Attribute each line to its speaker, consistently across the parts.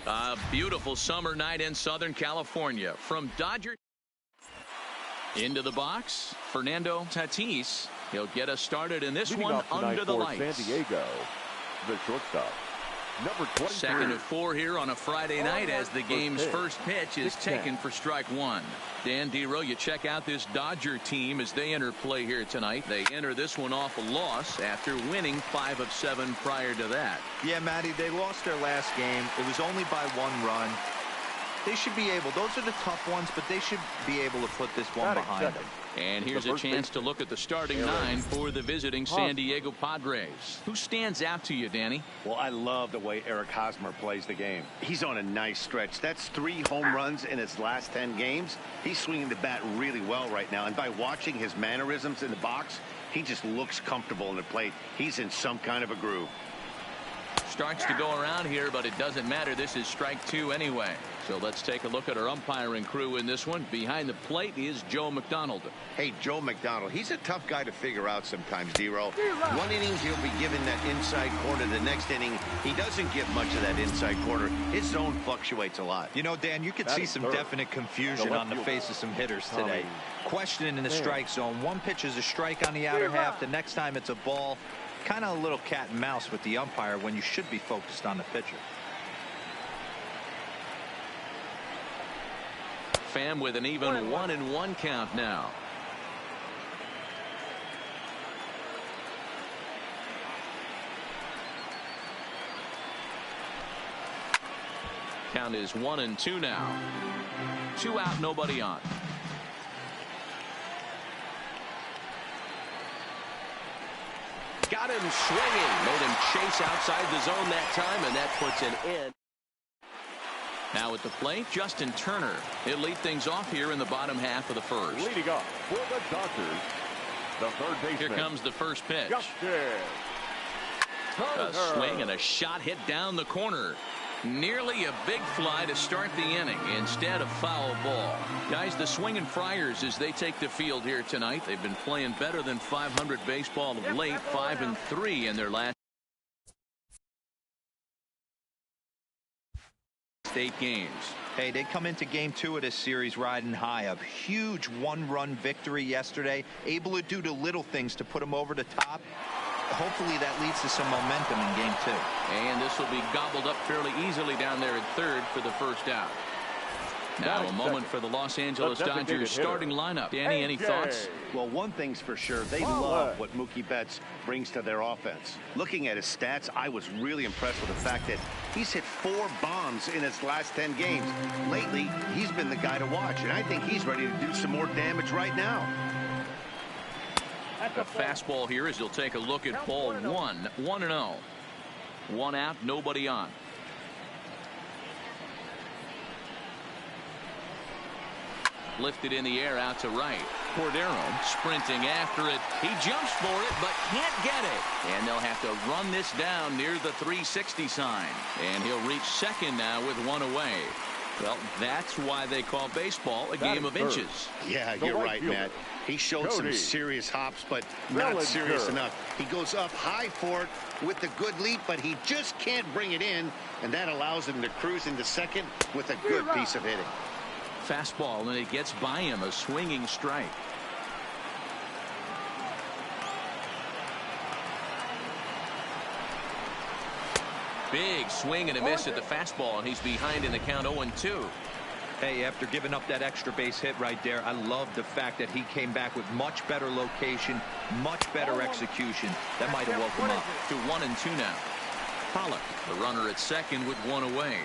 Speaker 1: A beautiful summer night in Southern California. From Dodger into the box, Fernando Tatis. He'll get us started in this
Speaker 2: Leading
Speaker 1: one under the lights.
Speaker 2: San Diego, the shortstop, number 23.
Speaker 1: Second of 4 here on a Friday night as the game's first pitch is taken for strike one. Dan Dero, you check out this Dodger team as they enter play here tonight. They enter this one off a loss after winning 5 of 7 prior to that.
Speaker 3: Yeah, Matty, they lost their last game. It was only by 1 run. They should be able, those are the tough ones, but they should be able to put this one behind them.
Speaker 1: And here's a chance to look at the starting 9 for the visiting San Diego Padres. Who stands out to you, Danny?
Speaker 4: Well, I love the way Eric Hosmer plays the game. He's on a nice stretch. That's 3 home runs in his last 10 games. He's swinging the bat really well right now. And by watching his mannerisms in the box, he just looks comfortable in the plate. He's in some kind of a groove.
Speaker 1: Starts to go around here, but it doesn't matter. This is strike 2 anyway. So let's take a look at our umpiring crew in this one. Behind the plate is Joe McDonald.
Speaker 5: Hey, Joe McDonald, he's a tough guy to figure out sometimes, Dero. One inning, he'll be given that inside corner. The next inning, he doesn't get much of that inside corner. His zone fluctuates a lot.
Speaker 3: You know, Dan, you could see some definite confusion on the face of some hitters today. Questioning in the strike zone. One pitch is a strike on the outer half. The next time it's a ball. Kind of a little cat and mouse with the umpire when you should be focused on the pitcher.
Speaker 1: Pham with an even 1-1 count now. Count is 1-2 now. 2 out, nobody on. Got him swinging. Made him chase outside the zone that time, and that puts an end. Now at the plate, Justin Turner. He'll lead things off here in the bottom half of the first.
Speaker 2: Leading off for the Dodgers, the third baseman.
Speaker 1: Here comes the first pitch.
Speaker 2: Justin Turner.
Speaker 1: A swing and a shot hit down the corner. Nearly a big fly to start the inning instead of foul ball. Guys, the swinging Friars as they take the field here tonight. They've been playing better than 500 baseball of late, 5-3 in their last 8 games.
Speaker 3: Hey, they come into game 2 of this series riding high. A huge 1-run victory yesterday. Able to do the little things to put them over the top. Hopefully that leads to some momentum in game 2.
Speaker 1: And this will be gobbled up fairly easily down there at third for the first out. Now a moment for the Los Angeles Dodgers starting lineup. Danny, any thoughts?
Speaker 4: Well, one thing's for sure. They love what Mookie Betts brings to their offense. Looking at his stats, I was really impressed with the fact that he's hit 4 bombs in his last 10 games. Lately, he's been the guy to watch, and I think he's ready to do some more damage right now.
Speaker 1: A fastball here as he'll take a look at ball 1. 1-0. 1 out, nobody on. Lifted in the air out to right. Cordero sprinting after it. He jumps for it but can't get it. And they'll have to run this down near the 360 sign. And he'll reach second now with 1 away. Well, that's why they call baseball a game of inches.
Speaker 4: Yeah, you're right, Matt. He showed some serious hops, but not serious enough. He goes up high for it with a good leap, but he just can't bring it in, and that allows him to cruise into second with a good piece of hitting.
Speaker 1: Fastball, and it gets by him, a swinging strike. Big swing and a miss at the fastball, and he's behind in the count 0-2.
Speaker 3: Hey, after giving up that extra base hit right there, I love the fact that he came back with much better location, much better execution. That might have woke him up.
Speaker 1: To 1-2 now. Pollock, the runner at second with 1 away.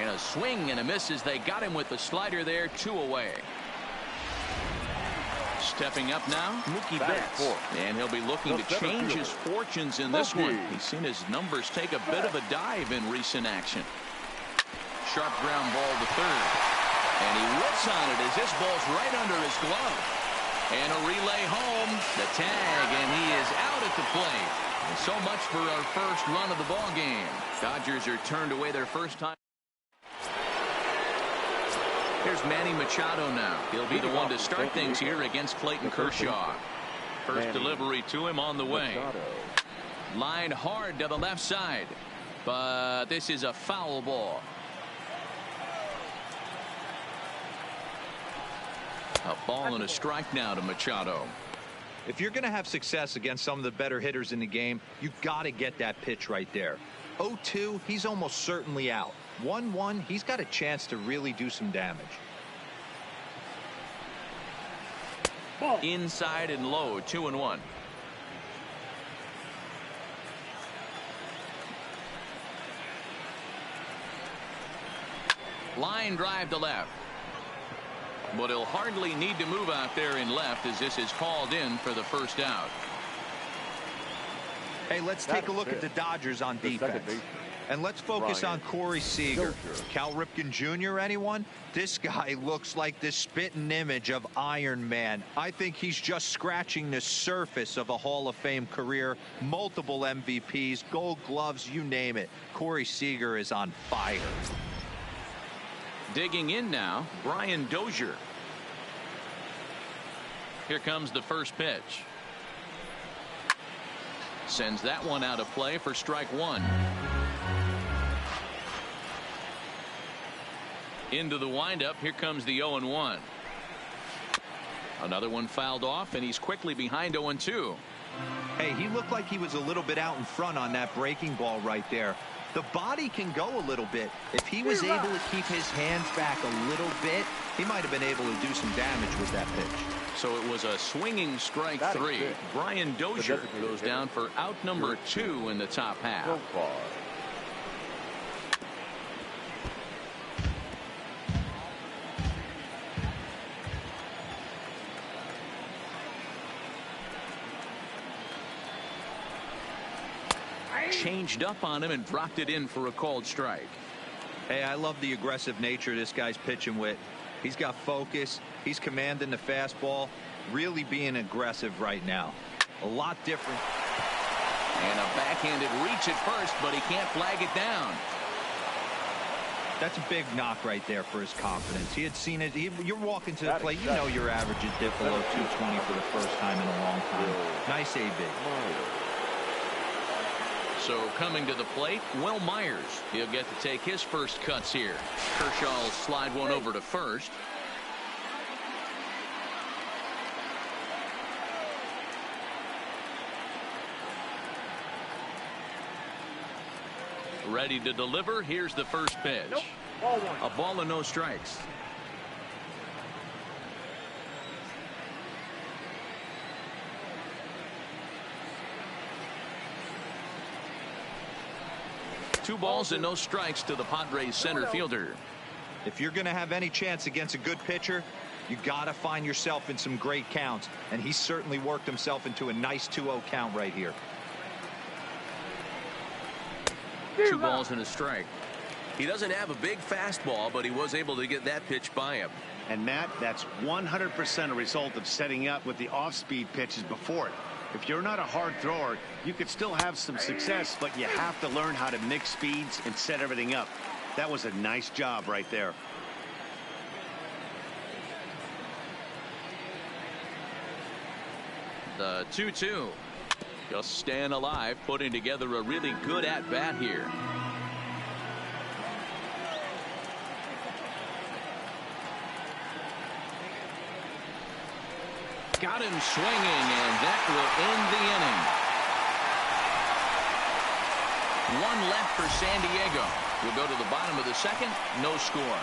Speaker 1: And a swing and a miss as they got him with the slider there, 2 away. Stepping up now, Mookie Betts. And he'll be looking to change his fortunes in this one. He's seen his numbers take a bit of a dive in recent action. Sharp ground ball to third. And he whips on it as this ball's right under his glove. And a relay home. The tag, and he is out at the plate. And so much for our first run of the ball game. Dodgers are turned away their first time. Here's Manny Machado now. He'll be the one to start things here against Clayton Kershaw. First delivery to him on the way. Line hard to the left side. But this is a foul ball. A ball and a strike now to Machado.
Speaker 3: If you're going to have success against some of the better hitters in the game, you got to get that pitch right there. 0-2, he's almost certainly out. 1-1, he's got a chance to really do some damage.
Speaker 1: Inside and low, 2-1. Line drive to left. But he'll hardly need to move out there in left as this is called in for the first out.
Speaker 3: Hey, let's take a look at the Dodgers on defense. And let's focus on Corey Seager. Cal Ripken Jr., anyone? This guy looks like the spitting image of Iron Man. I think he's just scratching the surface of a Hall of Fame career. Multiple MVPs, Gold Gloves, you name it. Corey Seager is on fire.
Speaker 1: Digging in now, Brian Dozier. Here comes the first pitch. Sends that one out of play for strike one. Into the windup. Here comes the 0-1. Another one fouled off, and he's quickly behind 0-2.
Speaker 3: Hey, he looked like he was a little bit out in front on that breaking ball right there. The body can go a little bit. If he was able to keep his hands back a little bit, he might have been able to do some damage with that pitch.
Speaker 1: So it was a swinging strike three. Brian Dozier goes down for out number 2 in the top half. Changed up on him and dropped it in for a called strike.
Speaker 3: Hey, I love the aggressive nature this guy's pitching with. He's got focus. He's commanding the fastball. Really being aggressive right now. A lot different.
Speaker 1: And a backhanded reach at first, but he can't flag it down.
Speaker 3: That's a big knock right there for his confidence. He had seen it. You're walking to the plate. You know your average is dip below 220 for the first time in a long time. Nice AB.
Speaker 1: So coming to the plate, Will Myers. He'll get to take his first cuts here. Kershaw will slide one over to first. Ready to deliver. Here's the first pitch. A ball and no strikes. Two balls and no strikes to the Padres center fielder.
Speaker 3: If you're going to have any chance against a good pitcher, you got to find yourself in some great counts. And he certainly worked himself into a nice 2-0 count right here.
Speaker 1: 2 balls and a strike. He doesn't have a big fastball, but he was able to get that pitch by him.
Speaker 4: And Matt, that's 100% a result of setting up with the off-speed pitches before it. If you're not a hard thrower, you could still have some success, but you have to learn how to mix speeds and set everything up. That was a nice job right there.
Speaker 1: The 2-2. Just staying alive, putting together a really good at-bat here. Got him swinging, and that will end the inning. One left for San Diego. We'll go to the bottom of the second. No score.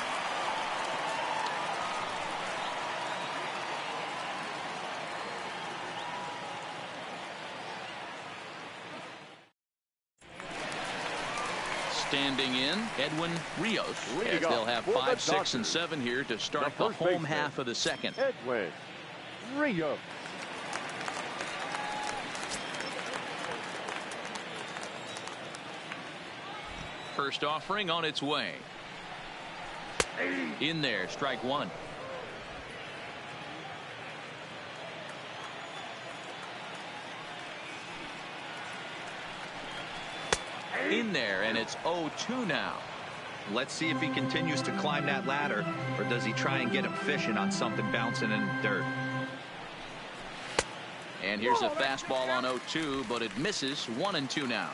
Speaker 1: Standing in, Edwin Rios, as they'll have 5, 6, and 7 here to start the home half of the second.
Speaker 2: Edwin Rios.
Speaker 1: First offering on its way. In there, strike one. In there, and it's 0-2 now.
Speaker 3: Let's see if he continues to climb that ladder, or does he try and get him fishing on something bouncing in the dirt.
Speaker 1: And here's a fastball on 0-2, but it misses. 1-2 now.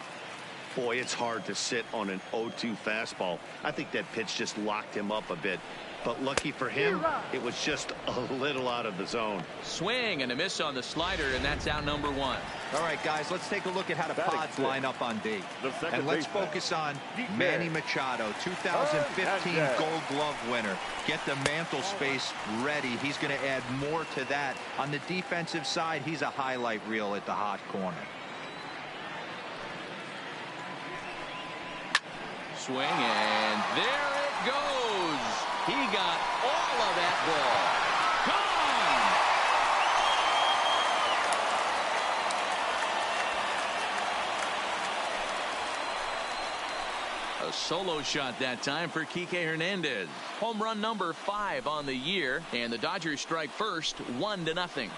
Speaker 4: Boy, it's hard to sit on an 0-2 fastball. I think that pitch just locked him up a bit. But lucky for him, it was just a little out of the zone.
Speaker 1: Swing and a miss on the slider, and that's out number 1.
Speaker 3: All right, guys, let's take a look at how the Pods line up on D. And let's focus on Manny Machado, 2015 Gold Glove winner. Get the mantle space ready. He's going to add more to that. On the defensive side, he's a highlight reel at the hot corner.
Speaker 1: Swing, and there it goes. He got all of that ball. Gone! A solo shot that time for Kike Hernandez. Home run number 5 on the year, and the Dodgers strike first, 1-0.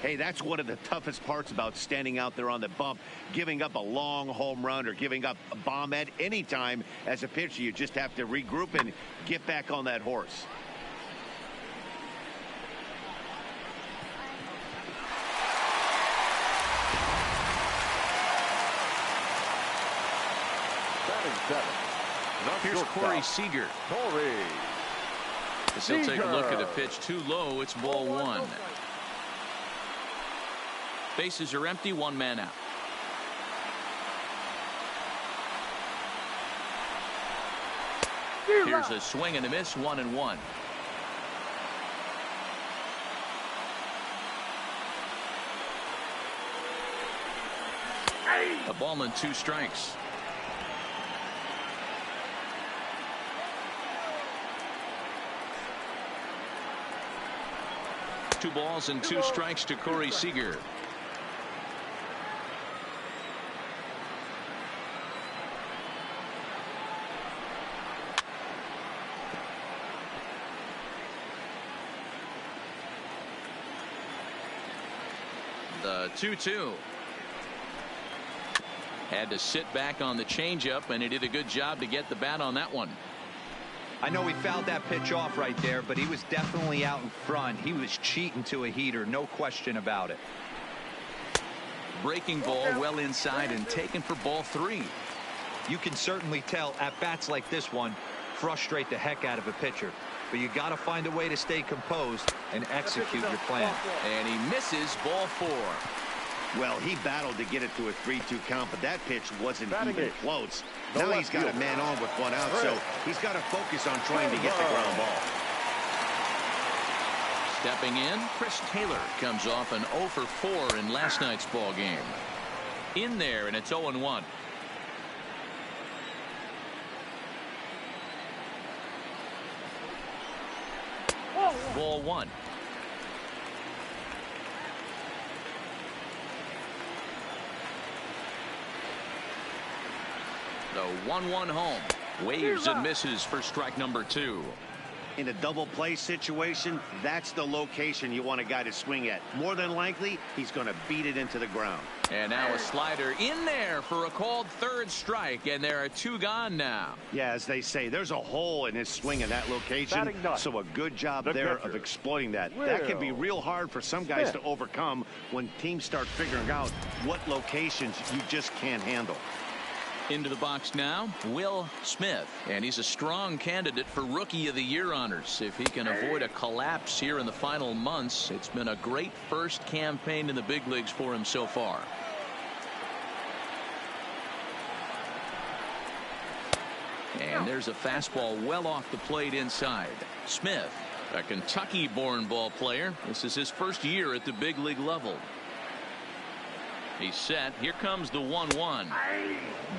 Speaker 4: Hey, that's one of the toughest parts about standing out there on the bump. Giving up a long home run or giving up a bomb at any time as a pitcher. You just have to regroup and get back on that horse.
Speaker 1: Here's Corey Seager. As he'll take a look at a pitch too low. It's ball 1. Bases are empty, 1 man out. Here's a swing and a miss, 1-1. A ball and 2 strikes. Two balls and 2 strikes to Corey Seager. The 2-2. Had to sit back on the changeup, and he did a good job to get the bat on that one.
Speaker 3: I know he fouled that pitch off right there, but he was definitely out in front. He was cheating to a heater, no question about it.
Speaker 1: Breaking ball well inside and taken for ball 3.
Speaker 3: You can certainly tell at bats like this one frustrate the heck out of a pitcher. But you got to find a way to stay composed and execute your plan.
Speaker 1: And he misses ball 4.
Speaker 4: Well, he battled to get it to a 3-2 count, but that pitch wasn't even close. Now he's got a man on with 1 out, so he's got to focus on trying to get the ground ball.
Speaker 1: Stepping in, Chris Taylor comes off an 0 for 4 in last night's ball game. In there, and it's 0-1. Ball 1. The 1-1 home. Waves and misses for strike number 2.
Speaker 4: In a double play situation, that's the location you want a guy to swing at. More than likely, he's going to beat it into the ground.
Speaker 1: And now a slider in there for a called 3rd strike, and there are 2 gone now.
Speaker 4: Yeah, as they say, there's a hole in his swing in that location, so a good job there of exploiting that. That can be real hard for some guys to overcome when teams start figuring out what locations you just can't handle.
Speaker 1: Into the box now, Will Smith, and he's a strong candidate for Rookie of the Year honors. If he can avoid a collapse here in the final months, it's been a great first campaign in the big leagues for him so far. And there's a fastball well off the plate inside. Smith, a Kentucky-born ball player. This is his first year at the big league level. He's set. Here comes the 1-1.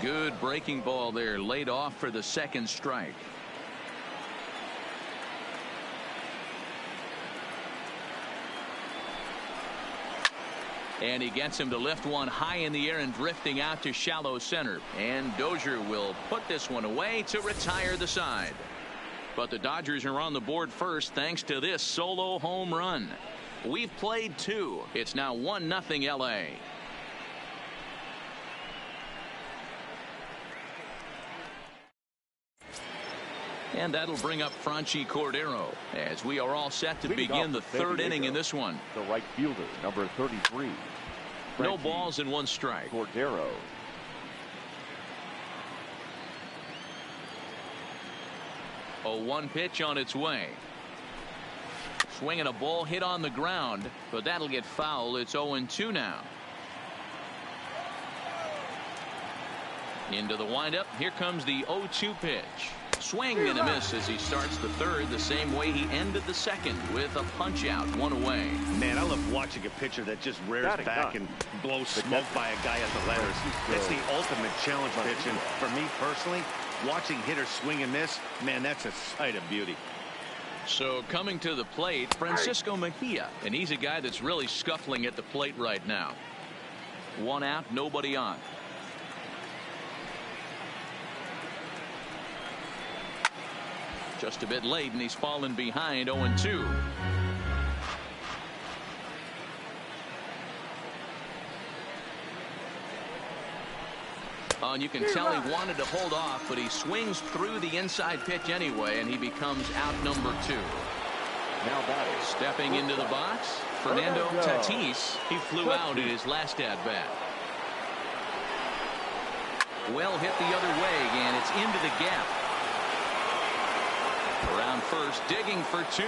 Speaker 1: Good breaking ball there, laid off for the 2nd strike. And he gets him to lift one high in the air and drifting out to shallow center. And Dozier will put this one away to retire the side. But the Dodgers are on the board first thanks to this solo home run. We've played 2. It's now 1-0 LA. And that'll bring up Franchi Cordero as we are all set to begin the third inning in this one.
Speaker 2: The right fielder, number 33.
Speaker 1: No balls and one strike.
Speaker 2: Cordero.
Speaker 1: A 1 pitch on its way. Swinging a ball hit on the ground, but that'll get foul. It's 0-2 now. Into the windup. Here comes the 0-2 pitch. Swing and a miss as he starts the third the same way he ended the second with a punch out, 1 away.
Speaker 4: Man, I love watching a pitcher that just rears back and blows smoke by a guy at the letters. It's the ultimate challenge pitch, and for me personally, watching hitters swing and miss, man, that's a sight of beauty.
Speaker 1: So coming to the plate, Francisco Mejia, and he's a guy that's really scuffling at the plate right now. 1 out, nobody on. Just a bit late, and he's fallen behind 0-2. And you can tell he wanted to hold off, but he swings through the inside pitch anyway, and he becomes out number 2.
Speaker 2: Now batting.
Speaker 1: Stepping into the box, Fernando Tatis. He flew out in his last at-bat. Well hit the other way, and it's into the gap. Around first, digging for 2.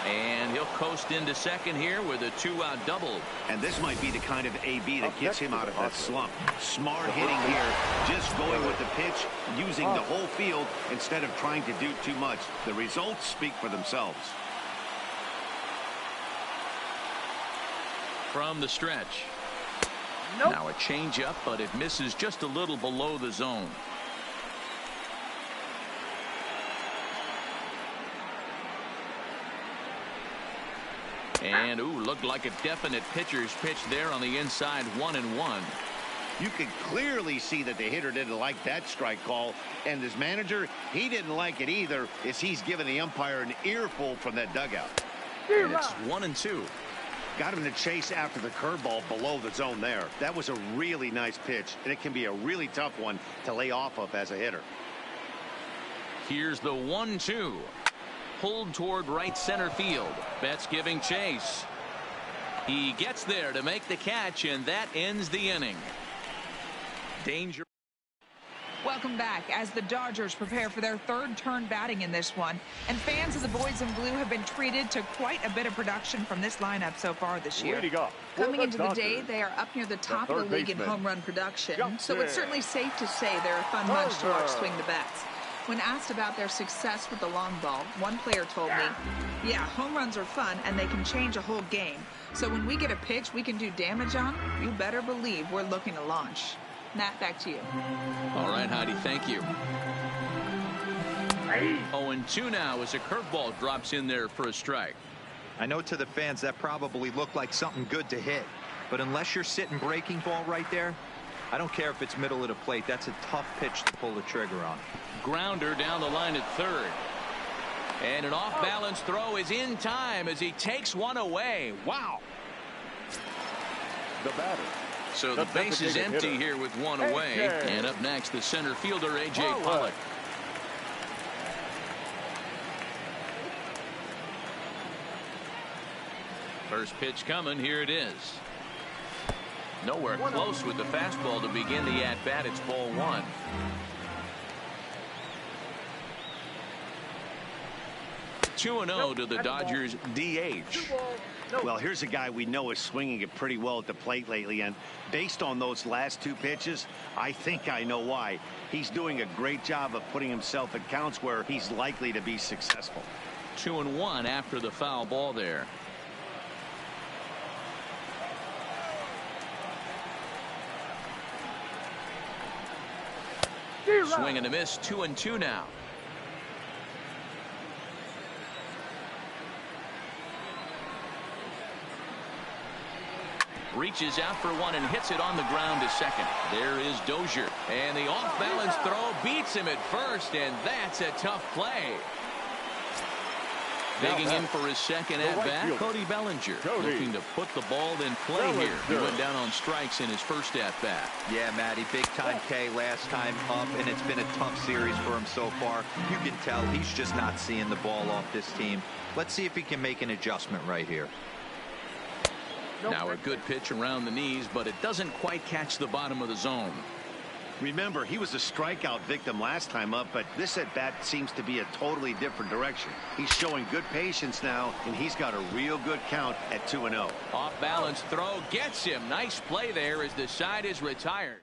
Speaker 1: And he'll coast into second here with a 2-out double.
Speaker 4: And this might be the kind of AB that gets him out of that slump. Smart hitting here, just going with the pitch, using the whole field instead of trying to do too much. The results speak for themselves.
Speaker 1: From the stretch. Now a changeup, but it misses just a little below the zone. And, looked like a definite pitcher's pitch there on the inside, 1-1.
Speaker 4: You could clearly see that the hitter didn't like that strike call, and his manager, he didn't like it either, as he's given the umpire an earful from that dugout.
Speaker 1: And it's 1-2.
Speaker 4: Got him to chase after the curveball below the zone there. That was a really nice pitch, and it can be a really tough one to lay off of as a hitter.
Speaker 1: Here's the 1-2. Pulled toward right center field. Betts giving chase. He gets there to make the catch, and that ends the inning. Danger.
Speaker 6: Welcome back as the Dodgers prepare for their third turn batting in this one. And fans of the boys in blue have been treated to quite a bit of production from this lineup so far this year.
Speaker 7: Coming into the day, they are up near the top of the league in home run production. So it's certainly safe to say they're a fun bunch to watch swing the bats. When asked about their success with the long ball, one player told me, yeah, home runs are fun and they can change a whole game. So when we get a pitch we can do damage on, you better believe we're looking to launch. Nat, back to you.
Speaker 1: All right, Heidi, thank you. 0-2 now as a curveball drops in there for a strike.
Speaker 3: I know to the fans that probably looked like something good to hit, but unless you're sitting breaking ball right there, I don't care if it's middle of the plate. That's a tough pitch to pull the trigger on.
Speaker 1: Grounder down the line at third. And an off-balance throw is in time as he takes one away. Wow.
Speaker 2: The batter.
Speaker 1: So the base is empty here with one away. And up next, the center fielder, A.J. Pollock. First pitch coming. Here it is. Nowhere close with the fastball to begin the at-bat. It's ball 1. (2-0) to the Dodgers DH.
Speaker 4: Well, here's a guy we know is swinging it pretty well at the plate lately, and based on those last 2 pitches, I think I know why. He's doing a great job of putting himself at counts where he's likely to be successful.
Speaker 1: 2-1 after the foul ball there. Swing and a miss. 2-2 now. Reaches out for one and hits it on the ground to second. There is Dozier. And the off-balance throw beats him at first, and that's a tough play. Digging in for his second at-bat, Cody Bellinger. Looking to put the ball in play here. He went down on strikes in his first at-bat.
Speaker 3: Yeah, Matty, big-time K last time up, and it's been a tough series for him so far. You can tell he's just not seeing the ball off this team. Let's see if he can make an adjustment right here.
Speaker 1: Now a good pitch around the knees, but it doesn't quite catch the bottom of the zone.
Speaker 4: Remember, he was a strikeout victim last time up, but this at-bat seems to be a totally different direction. He's showing good patience now, and he's got a real good count at 2-0.
Speaker 1: Off balance throw gets him. Nice play there as the side is retired.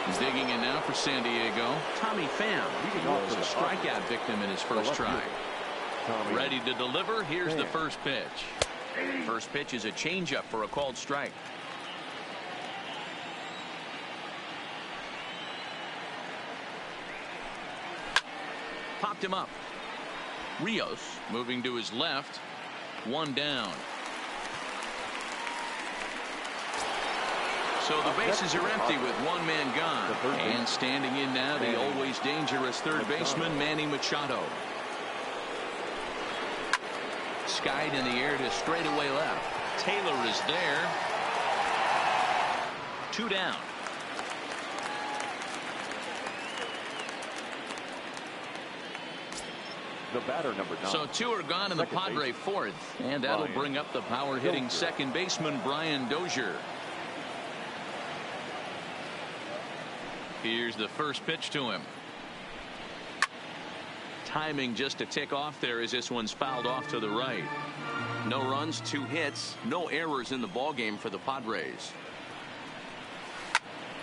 Speaker 1: He's digging in now for San Diego. Tommy Pham. He was a strikeout victim in his first try. Ready to deliver. Here's the first pitch. First pitch is a changeup for a called strike. Popped him up. Rios moving to his left. One down. So the bases are empty with one man gone. And standing in now, the always dangerous third baseman, Manny Machado. Skied in the air to straightaway left. Taylor is there. Two down.
Speaker 2: The batter, number 9.
Speaker 1: So two are gone in the Padre fourth. And that'll bring up the power hitting second baseman Brian Dozier. Here's the first pitch to him. Timing just a tick off there as this one's fouled off to the right. No runs, 2 hits, no errors in the ballgame for the Padres.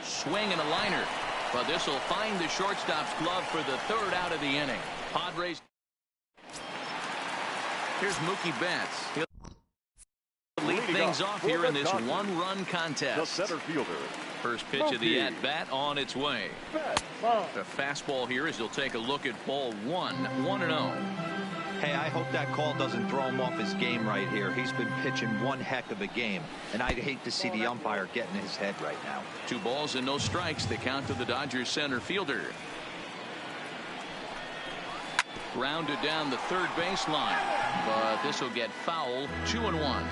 Speaker 1: Swing and a liner, but this will find the shortstop's glove for the third out of the inning. Padres. Here's Mookie Betts. He'll lead things off here in this one-run contest.
Speaker 2: The center fielder.
Speaker 1: First pitch of the at-bat on its way. The fastball here as he'll take a look at ball 1, 1-0.
Speaker 3: Hey, I hope that call doesn't throw him off his game right here. He's been pitching one heck of a game, and I'd hate to see the umpire get in his head right now.
Speaker 1: 2 balls and no strikes. The count to the Dodgers center fielder. Grounded down the third baseline, but this will get foul. 2-1.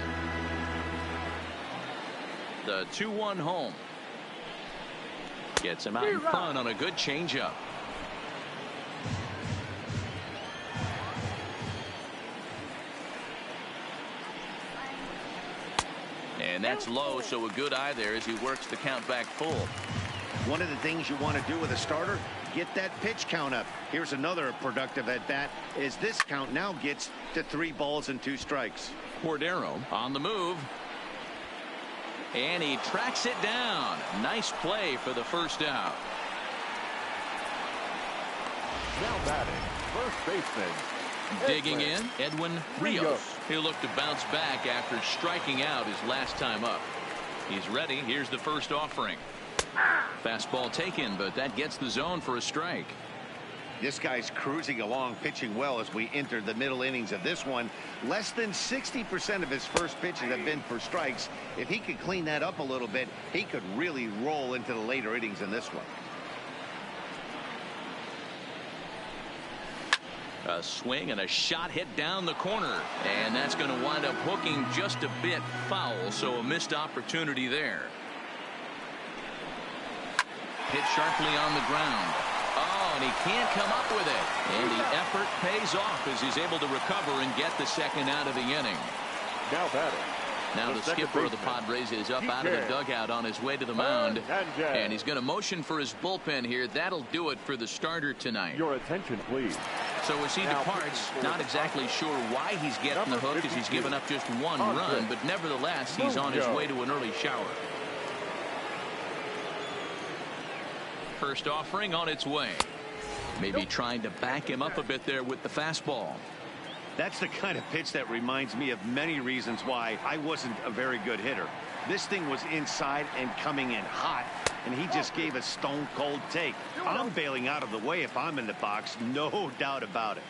Speaker 1: The 2-1 home. Gets him out in front on a good changeup. And that's low, so a good eye there as he works the count back full.
Speaker 4: One of the things you want to do with a starter, get that pitch count up. Here's another productive at bat as this count now gets to 3 balls and 2 strikes.
Speaker 1: Cordero on the move. And he tracks it down. Nice play for the first out.
Speaker 2: Now batting, first baseman.
Speaker 1: Digging in, Edwin Rios. He'll look to bounce back after striking out his last time up. He's ready. Here's the first offering. Fastball taken, but that gets the zone for a strike.
Speaker 4: This guy's cruising along, pitching well as we enter the middle innings of this one. Less than 60% of his first pitches have been for strikes. If he could clean that up a little bit, he could really roll into the later innings in this one.
Speaker 1: A swing and a shot hit down the corner, and that's going to wind up hooking just a bit foul, so a missed opportunity there. Hit sharply on the ground. Oh, and he can't come up with it. And the effort pays off as he's able to recover and get the second out of the inning.
Speaker 2: Now batting.
Speaker 1: Now the skipper of the Padres is up out of the dugout on his way to the mound. And he's going to motion for his bullpen here. That'll do it for the starter tonight.
Speaker 2: Your attention, please.
Speaker 1: So as he departs, not exactly sure why he's getting the hook as he's given up just 1 run, but nevertheless, he's on his way to an early shower. First offering on its way. Maybe trying to back him up a bit there with the fastball.
Speaker 4: That's the kind of pitch that reminds me of many reasons why I wasn't a very good hitter. This thing was inside and coming in hot, and he just gave a stone cold take. I'm bailing out of the way if I'm in the box, no doubt about it.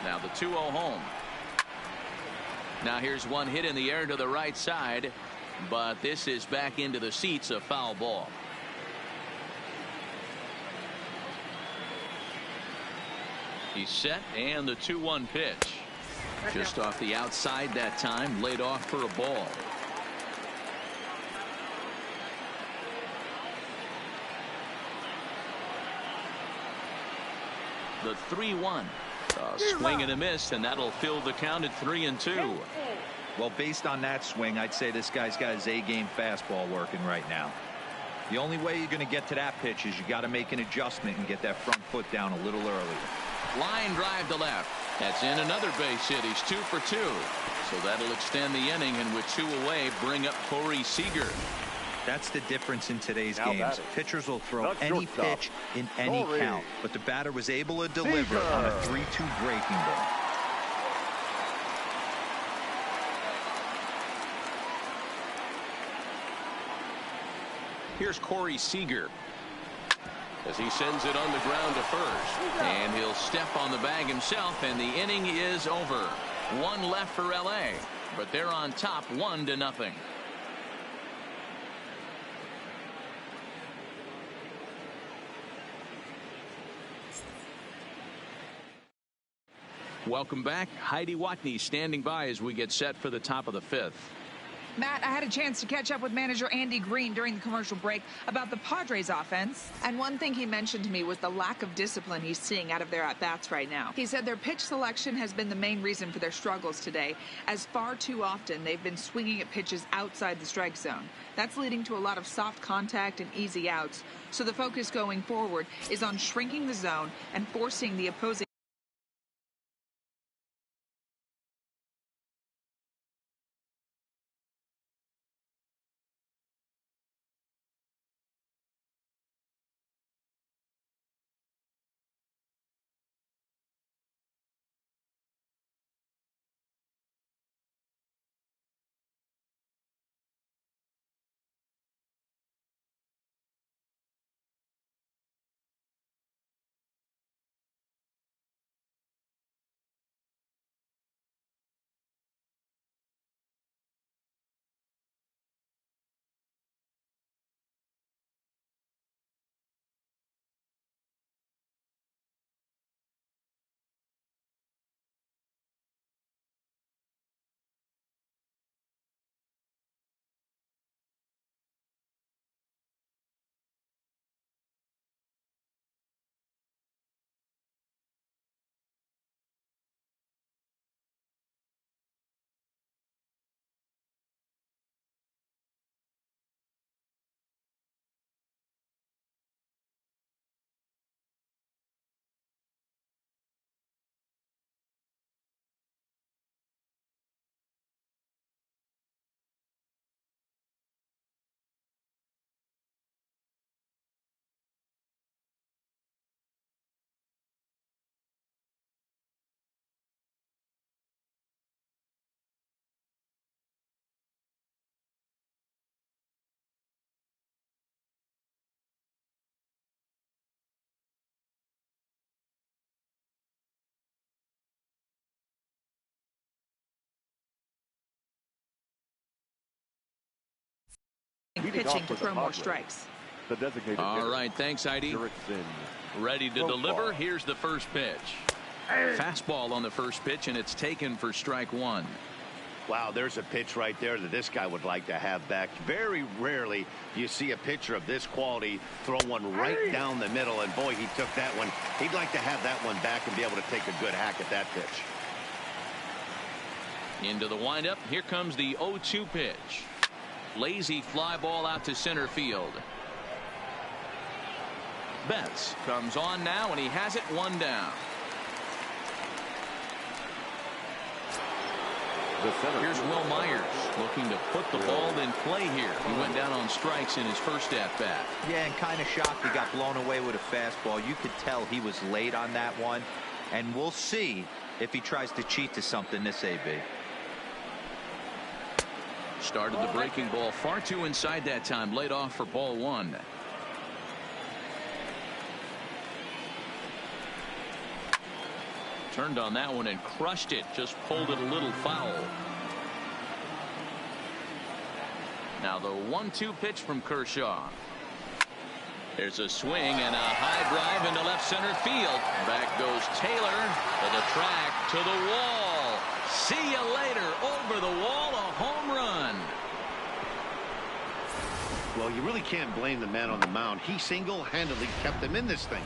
Speaker 1: Now the 2-0 home. Now here's one hit in the air to the right side. but this is back into the seats, a foul ball. He's set, and the 2-1 pitch. Just off the outside that time, laid off for a ball. The 3-1. A swing and a miss, and that'll fill the count at 3-2.
Speaker 3: Well, based on that swing, I'd say this guy's got his A-game fastball working right now. The only way you're going to get to that pitch is you got to make an adjustment and get that front foot down a little earlier.
Speaker 1: Line drive to left. That's in another base hit. He's 2 for 2. So that'll extend the inning, and with 2 away, bring up Corey Seager.
Speaker 3: That's the difference in today's games. Pitchers will throw any pitch in any count, but the batter was able to deliver on a 3-2 breaking ball.
Speaker 1: Here's Corey Seager as he sends it on the ground to first, and he'll step on the bag himself, and the inning is over. 1 left for LA, but they're on top 1-0. Welcome back. Heidi Watney standing by as we get set for the top of the 5th.
Speaker 6: Matt, I had a chance to catch up with manager Andy Green during the commercial break about the Padres offense. And one thing he mentioned to me was the lack of discipline he's seeing out of their at-bats right now. He said their pitch selection has been the main reason for their struggles today, as far too often they've been swinging at pitches outside the strike zone. That's leading to a lot of soft contact and easy outs. So the focus going forward is on shrinking the zone and forcing the opposing pitching to throw more strikes.
Speaker 1: All right, thanks, Heidi. Ready to deliver. Here's the first pitch. Fastball on the first pitch, and it's taken for strike 1.
Speaker 4: Wow, there's a pitch right there that this guy would like to have back. Very rarely do you see a pitcher of this quality throw one right down the middle, and boy, he took that one. He'd like to have that one back and be able to take a good hack at that pitch.
Speaker 1: Into the windup. Here comes the 0-2 pitch. Lazy fly ball out to center field. Betts comes on now, and he has it 1 down. Here's Will Myers looking to put the ball in play here. He went down on strikes in his first at-bat.
Speaker 3: Yeah, and kind of shocked he got blown away with a fastball. You could tell he was late on that one, and we'll see if he tries to cheat to something this AB.
Speaker 1: Started the breaking ball far too inside that time. Laid off for ball 1. Turned on that one and crushed it. Just pulled it a little foul. Now the 1-2 pitch from Kershaw. There's a swing and a high drive into left center field. Back goes Taylor to the track, to the wall. See you later. Over the wall, a home run.
Speaker 4: Well, you really can't blame the man on the mound. He single-handedly kept them in this thing.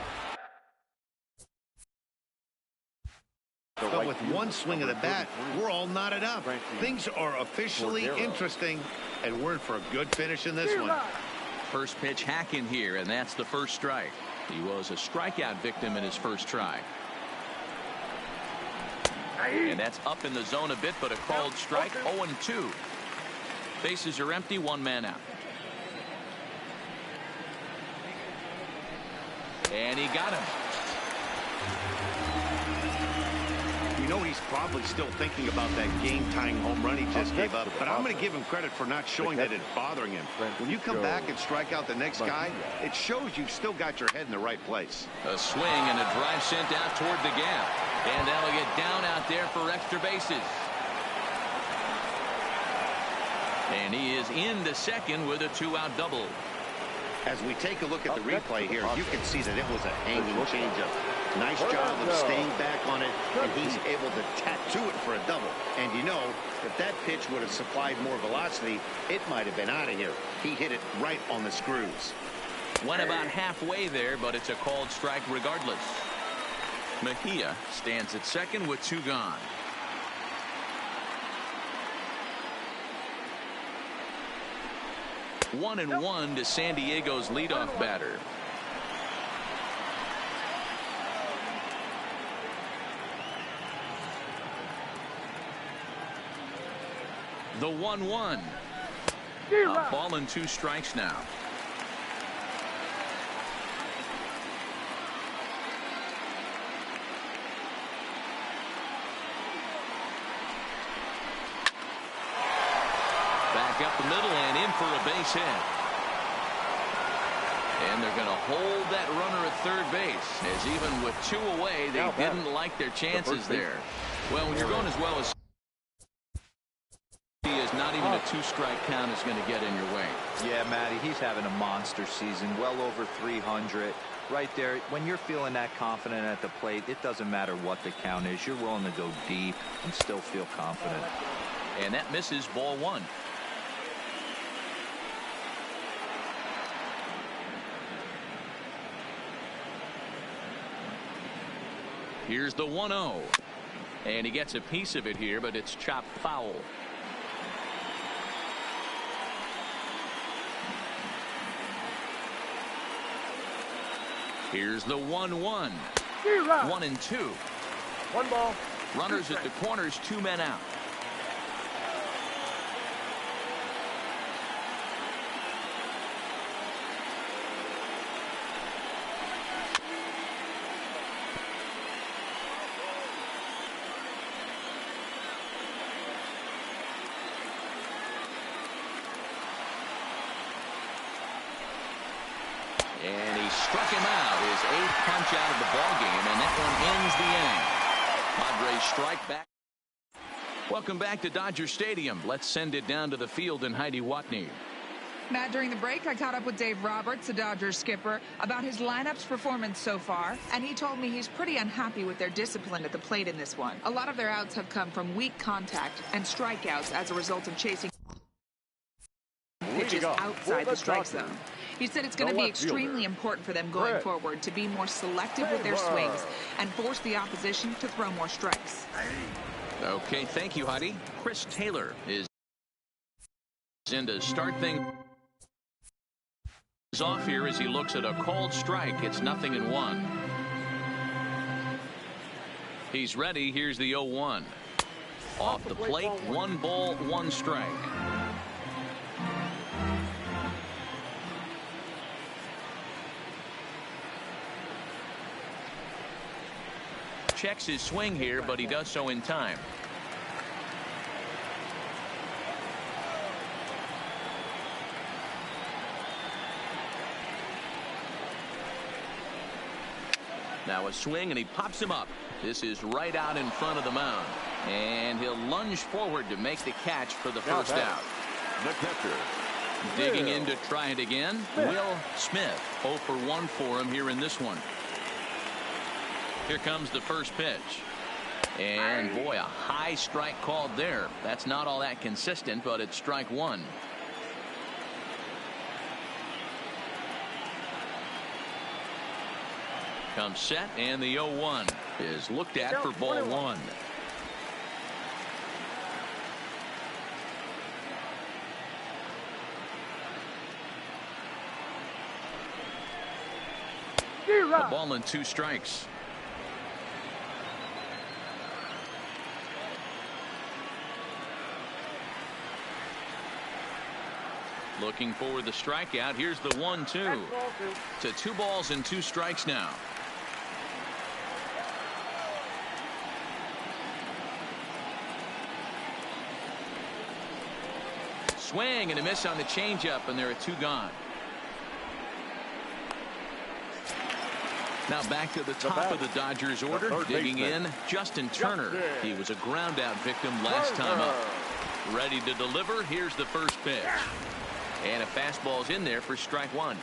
Speaker 4: But with one swing of the bat, we're all knotted up. Things are officially interesting, and we're in for a good finish in this one.
Speaker 1: First pitch hack in here, and that's the first strike. He was a strikeout victim in his first try. And that's up in the zone a bit, but a called strike. 0-2. Bases are empty, one man out. And he got him.
Speaker 4: You know he's probably still thinking about that game-tying home run he just gave up, but I'm going to give him credit for not showing that it's bothering him. When you come back and strike out the next guy, it shows you've still got your head in the right place.
Speaker 1: A swing and a drive sent out toward the gap. And that'll get down out there for extra bases. And he is into second with a 2-out double.
Speaker 4: As we take a look at the replay here, you can see that it was a hanging changeup. Nice job of staying back on it, and he's able to tattoo it for a double. And you know, if that pitch would have supplied more velocity, it might have been out of here. He hit it right on the screws.
Speaker 1: Went about halfway there, but it's a called strike regardless. Mejia stands at second with 2 gone. One and one to San Diego's leadoff batter. The 1-1. A ball and 2 strikes now. Back up the middle and in for a base hit. And they're going to hold that runner at third base, as even with 2 away, they didn't like their chances there. Well, when you're going as well as he is, not even a 2-strike count is going to get in your way.
Speaker 3: Yeah, Matty, he's having a monster season, well over 300. Right there, when you're feeling that confident at the plate, it doesn't matter what the count is. You're willing to go deep and still feel confident.
Speaker 1: And that misses, ball 1. Here's the 1-0. And he gets a piece of it here, but it's chopped foul. Here's the 1-1. 1-2.
Speaker 2: 1 ball.
Speaker 1: Runners at the corners, 2 men out. And he struck him out, his 8th punch out of the ballgame, and that one ends the inning. Padres strike back. Welcome back to Dodger Stadium. Let's send it down to the field and Heidi Watney.
Speaker 6: Matt, during the break, I caught up with Dave Roberts, the Dodgers skipper, about his lineup's performance so far, and he told me he's pretty unhappy with their discipline at the plate in this one. A lot of their outs have come from weak contact and strikeouts as a result of chasing pitches outside the strike zone. He said it's going to be extremely important for them going forward to be more selective with their swings and force the opposition to throw more strikes.
Speaker 1: Okay, thank you, Heidi. Chris Taylor is in to start things off here as he looks at a called strike. It's 0-1. He's ready. Here's the 0-1. Off the plate, 1 ball, 1 strike. Checks his swing here, but he does so in time. Now a swing, and he pops him up. This is right out in front of the mound. And he'll lunge forward to make the catch for the first out.
Speaker 2: The catcher,
Speaker 1: Digging in to try it again. Will Smith. 0 for 1 for him here in this one. Here comes the first pitch. And boy, a high strike called there. That's not all that consistent, but it's strike one. Comes set, and the 0-1 is looked at for ball one. A ball and 2 strikes. Looking for the strikeout. Here's the 1-2. To 2 balls and 2 strikes now. Swing and a miss on the changeup, and there are 2 gone. Now back to the top of the Dodgers order. Digging in, Justin Turner. He was a ground out victim last time up. Ready to deliver. Here's the first pitch. And a fastball's in there for strike one.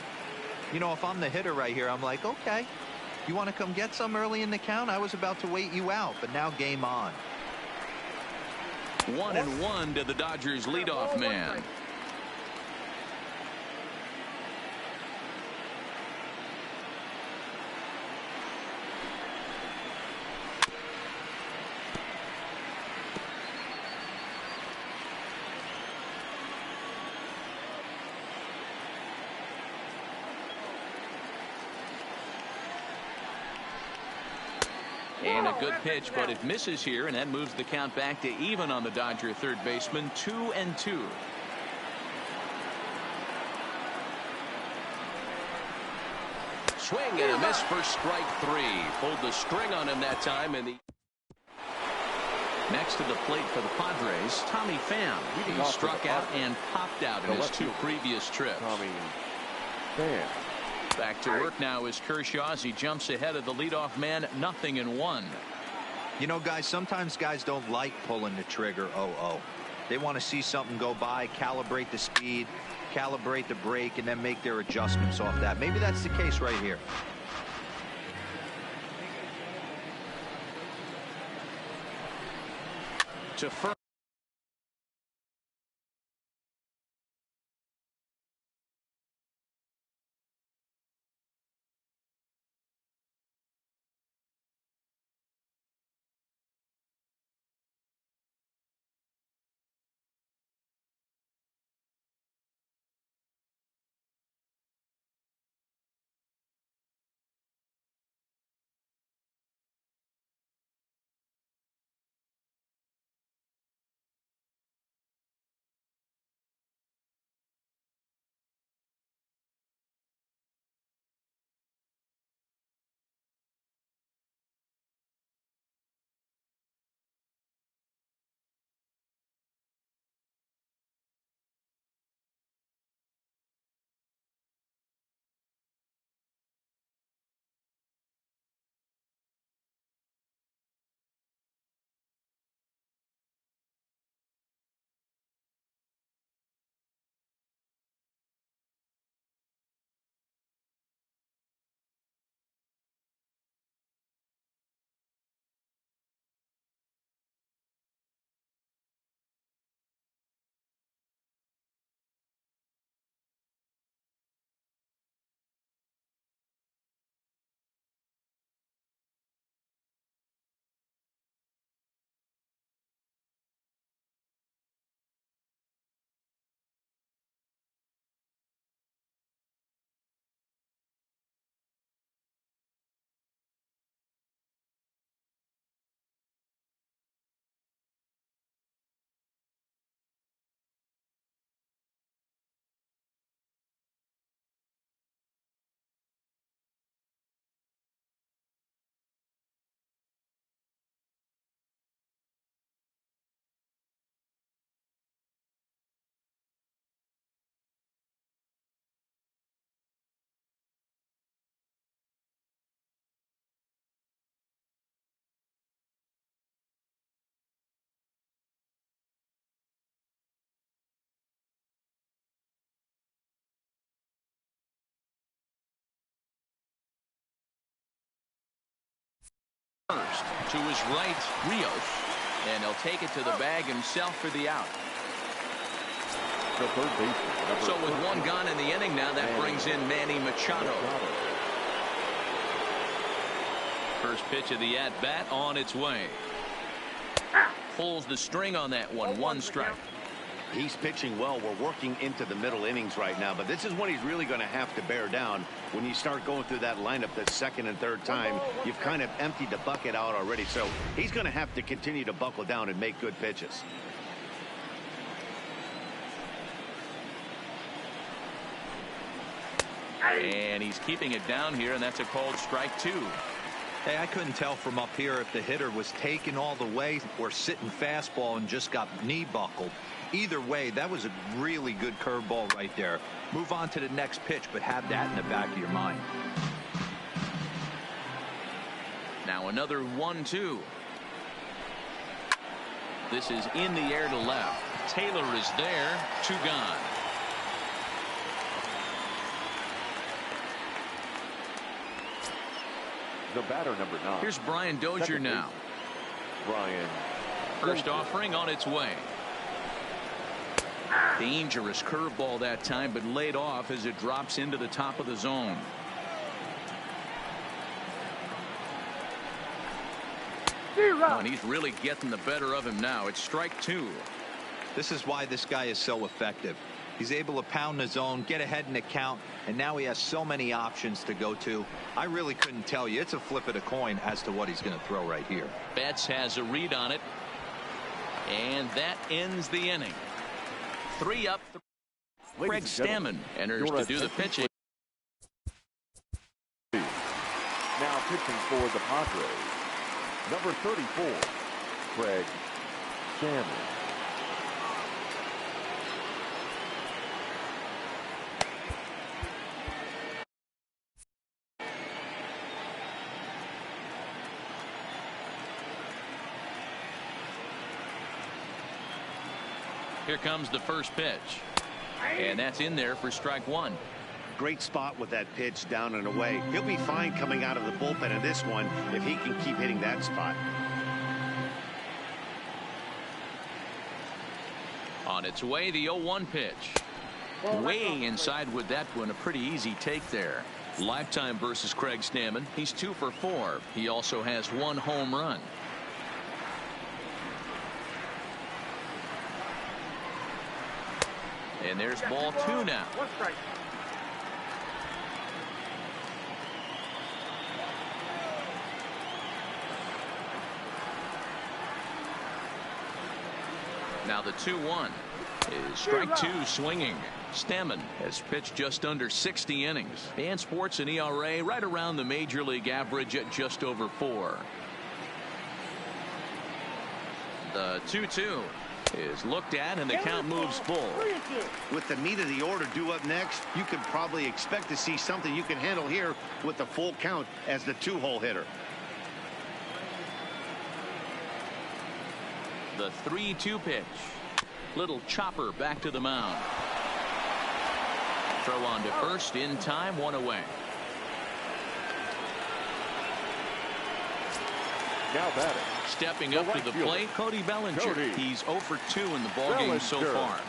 Speaker 3: You know, if I'm the hitter right here, I'm like, okay, you want to come get some early in the count? I was about to wait you out, but now game on.
Speaker 1: 1-1 to the Dodgers leadoff man. And a good pitch, but it misses here, and that moves the count back to even on the Dodger third baseman. 2-2. Swing and a miss for strike 3. Pulled the string on him that time. And the next to the plate for the Padres, Tommy Pham. He struck out and popped out in his 2 previous trips.
Speaker 2: Tommy Pham.
Speaker 1: Back to work now is Kershaw as he jumps ahead of the leadoff man. 0-1.
Speaker 3: You know, guys, sometimes guys don't like pulling the trigger 0-0. They want to see something go by, calibrate the speed, calibrate the brake, and then make their adjustments off that. Maybe that's the case right here.
Speaker 1: To first. First to his right, Rios, and he'll take it to the bag himself for the out.
Speaker 2: The third baseman.
Speaker 1: So with one gone in the inning now, that brings in Manny Machado. First pitch of the at-bat on its way. Pulls the string on that one. One strike.
Speaker 4: He's pitching well. We're working into the middle innings right now, but this is when he's really going to have to bear down. When you start going through that lineup the second and third time, you've kind of emptied the bucket out already. So he's going to have to continue to buckle down and make good pitches.
Speaker 1: And he's keeping it down here, and that's a called strike two.
Speaker 3: Hey, I couldn't tell from up here if the hitter was taken all the way or sitting fastball and just got knee buckled. Either way, that was a really good curveball right there. Move on to the next pitch, but have that in the back of your mind.
Speaker 1: Now another 1-2. This is in the air to left. Taylor is there. Two gone.
Speaker 2: The batter, number 9.
Speaker 1: Here's Brian Dozier now.
Speaker 2: Brian.
Speaker 1: First offering on its way. Dangerous curveball that time, but laid off as it drops into the top of the zone. Oh, and he's really getting the better of him now. It's strike two.
Speaker 3: This is why this guy is so effective. He's able to pound the zone, get ahead in the count, and now he has so many options to go to. I really couldn't tell you. It's a flip of the coin as to what he's going to throw right here.
Speaker 1: Betts has a read on it, and that ends the inning. 3 up. Craig Stammen enters to do the pitching.
Speaker 2: Now pitching for the Padres, number 34, Craig Stammen.
Speaker 1: Here comes the first pitch. And that's in there for strike one.
Speaker 4: Great spot with that pitch down and away. He'll be fine coming out of the bullpen in this one if he can keep hitting that spot.
Speaker 1: On its way, the 0-1 pitch. Way inside with that one. A pretty easy take there. Lifetime versus Craig Stammen. He's 2 for 4. He also has 1 home run. And there's ball 2 now. Now the 2-1 is strike 2 swinging. Stammen has pitched just under 60 innings and sports an ERA right around the major league average at just over 4. The 2-2 is looked at and the count moves full.
Speaker 4: With the meat of the order due up next, you could probably expect to see something you can handle here with the full count as the 2-hole hitter.
Speaker 1: The 3-2 pitch. Little chopper back to the mound. Throw on to first in time, 1 away.
Speaker 2: Now batting.
Speaker 1: Stepping up to the plate, Cody Bellinger. He's 0 for 2 in the ballgame so far.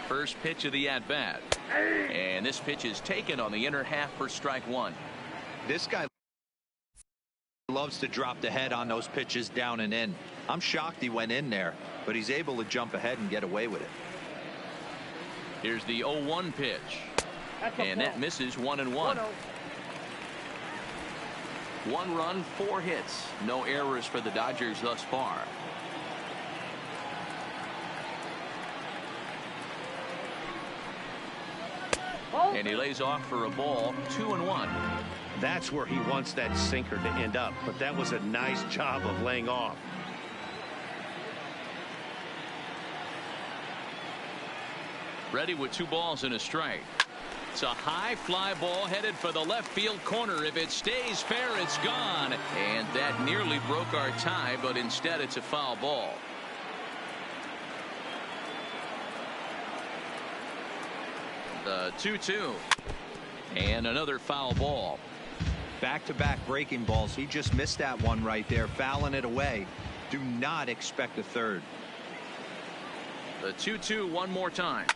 Speaker 1: First pitch of the at-bat. And this pitch is taken on the inner half for strike 1.
Speaker 3: This guy loves to drop the head on those pitches down and in. I'm shocked he went in there, but he's able to jump ahead and get away with it.
Speaker 1: Here's the 0-1 pitch. And that misses 1-1. 1 run, 4 hits. No errors for the Dodgers thus far. And he lays off for a ball, 2-1.
Speaker 4: That's where he wants that sinker to end up, but that was a nice job of laying off.
Speaker 1: Ready with 2 balls and a strike. It's a high fly ball headed for the left field corner. If it stays fair, it's gone. And that nearly broke our tie, but instead it's a foul ball. The 2-2. And another foul ball.
Speaker 3: Back-to-back breaking balls. He just missed that one right there, fouling it away. Do not expect a third.
Speaker 1: The 2-2 one more time.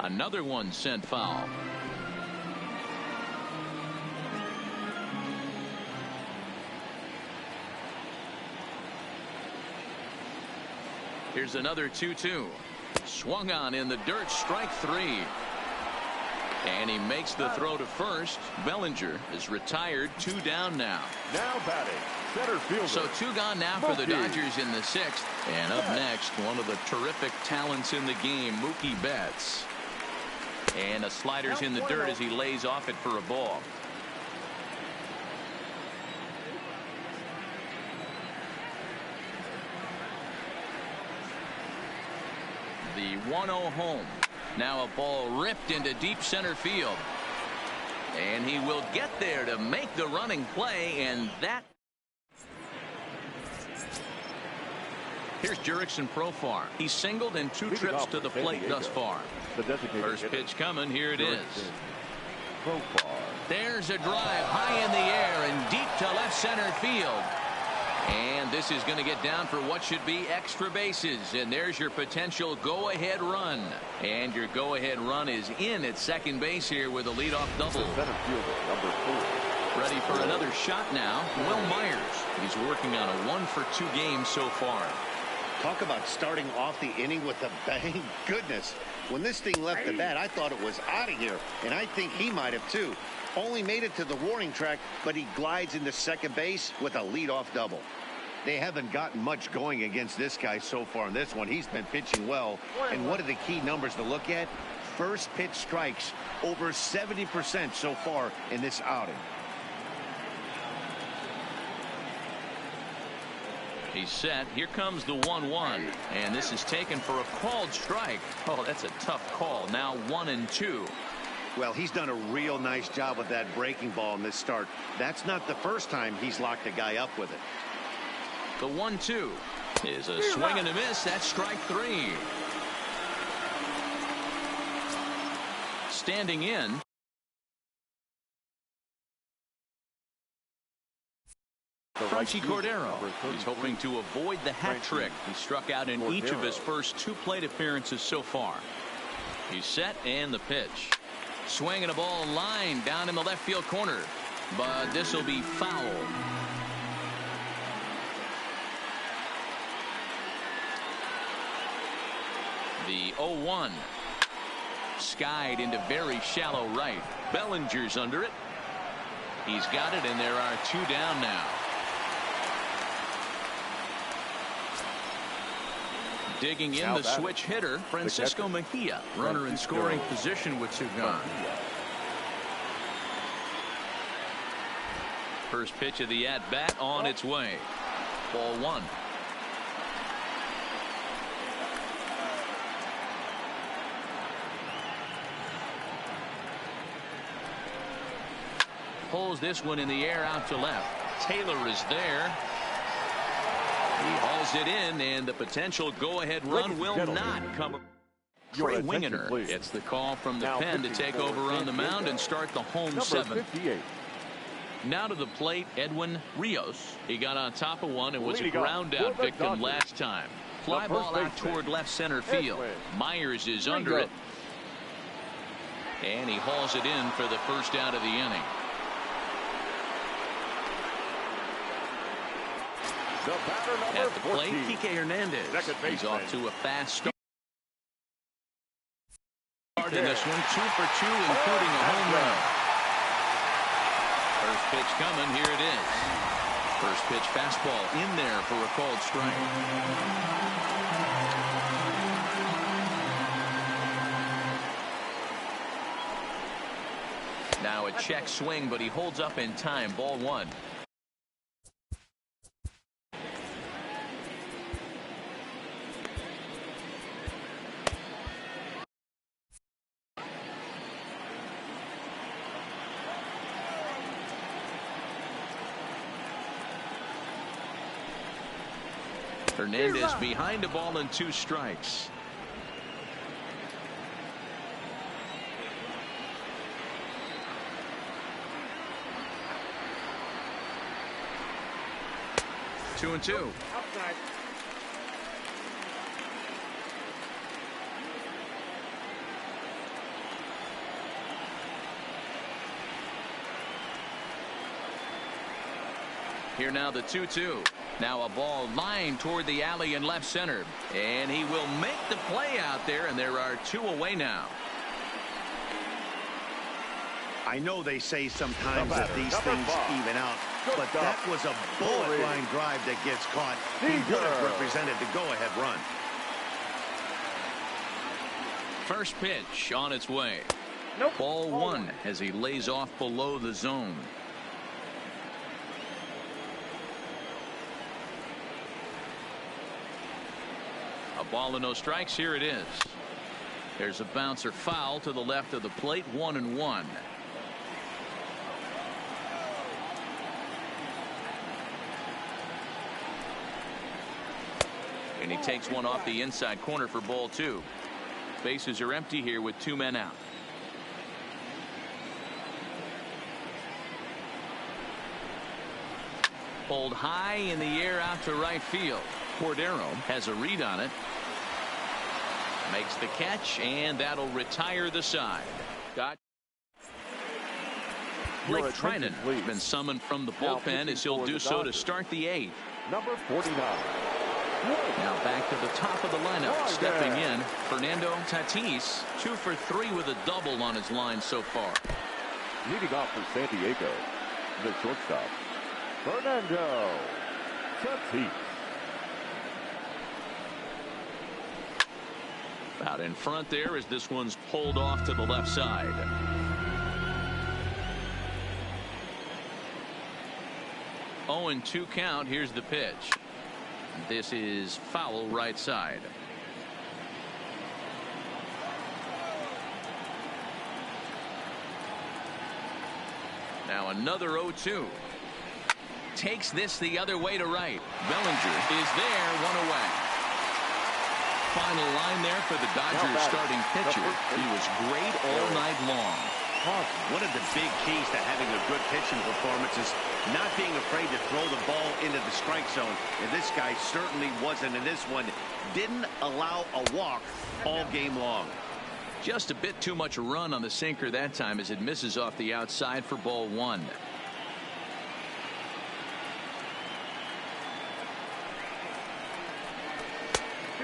Speaker 1: Another one sent foul. Here's another 2-2. Swung on in the dirt, strike three. And he makes the throw to first. Bellinger is retired, 2 down now.
Speaker 2: Now batting, center fielder.
Speaker 1: So 2 gone now for the Dodgers in the 6th. And up next, one of the terrific talents in the game, Mookie Betts. And the slider's in the dirt as he lays off it for a ball. The 1-0 home. Now a ball ripped into deep center field. And he will get there to make the running play, and that. Here's Jurickson Profar. He's singled in 2 trips to the plate thus far. First pitch coming. Here it is. There's a drive high in the air and deep to left center field. And this is going to get down for what should be extra bases. And there's your potential go-ahead run. And your go-ahead run is in at second base here with a leadoff double. Ready for another shot now, Will Myers. He's working on a 1-for-2 game so far.
Speaker 4: Talk about starting off the inning with a bang. Goodness, when this thing left the bat, I thought it was out of here. And I think he might have too. Only made it to the warning track, but he glides into second base with a leadoff double.
Speaker 5: They haven't gotten much going against this guy so far in this one. He's been pitching well. And what are the key numbers to look at? First pitch strikes, over 70% so far in this outing.
Speaker 1: He's set. Here comes the 1-1. And this is taken for a called strike. Oh, that's a tough call. Now 1-2.
Speaker 4: Well, he's done a real nice job with that breaking ball in this start. That's not the first time he's locked a guy up with it.
Speaker 1: The 1-2 is a swing and a miss. That's strike 3. Standing in. Franchy Cordero. He's hoping to avoid the hat trick. He struck out in each of his first 2 plate appearances so far. He's set and the pitch. Swinging a ball line down in the left field corner. But this will be foul. The 0-1. Skied into very shallow right. Bellinger's under it. He's got it, and there are 2 down now. Digging in the switch hitter, Francisco Mejia. Runner in scoring position with 2 gone. First pitch of the at-bat on its way. Ball 1. Pulls this one in the air out to left. Taylor is there. He hauls it in, and the potential go-ahead run will not come. Trey Wingener gets the call from the pen to take over on the mound and start the home 7. Now to the plate, Edwin Rios. He got on top of one and was a ground out victim last time. Fly ball out toward left center field. Myers is under it. And he hauls it in for the first out of the inning. At the plate, Kike Hernandez. He's off to a fast start in this one. 2 for 2, including a home run. First pitch coming. Here it is. First pitch fastball in there for a called strike. Now a check swing, but he holds up in time. Ball 1. Hernandez behind a ball and 2 strikes. 2-2.
Speaker 2: Outside.
Speaker 1: Here now the 2-2. Now a ball lined toward the alley in left center. And he will make the play out there, and there are 2 away now.
Speaker 4: I know they say sometimes that these things even out, but that was a bullet line drive that gets caught. He would have represented the go-ahead run.
Speaker 1: First pitch on its way.
Speaker 2: Nope.
Speaker 1: Ball 1 as he lays off below the zone. A ball and no strikes. Here it is. There's a bouncer foul to the left of the plate. 1-1. And he takes one off the inside corner for ball 2. Bases are empty here with 2 men out. Pulled high in the air out to right field. Cordero has a read on it. Makes the catch, and that'll retire the side. Blake Trinan has been summoned from the bullpen as he'll do so to start the 8th.
Speaker 2: Number 49.
Speaker 1: Now back to the top of the lineup. Stepping in, Fernando Tatis, 2 for 3 with a double on his line so far.
Speaker 2: Leading off for San Diego, the shortstop, Fernando Tatis.
Speaker 1: Out in front there as this one's pulled off to the left side. Oh, and 2 count. Here's the pitch. This is foul right side. Now another 0-2. Takes this the other way to right. Bellinger is there, 1 away. Final line there for the Dodgers starting pitcher. He was great all night long.
Speaker 4: One of the big keys to having a good pitching performance is not being afraid to throw the ball into the strike zone. And this guy certainly wasn't in this one. Didn't allow a walk all game long.
Speaker 1: Just a bit too much run on the sinker that time as it misses off the outside for ball 1.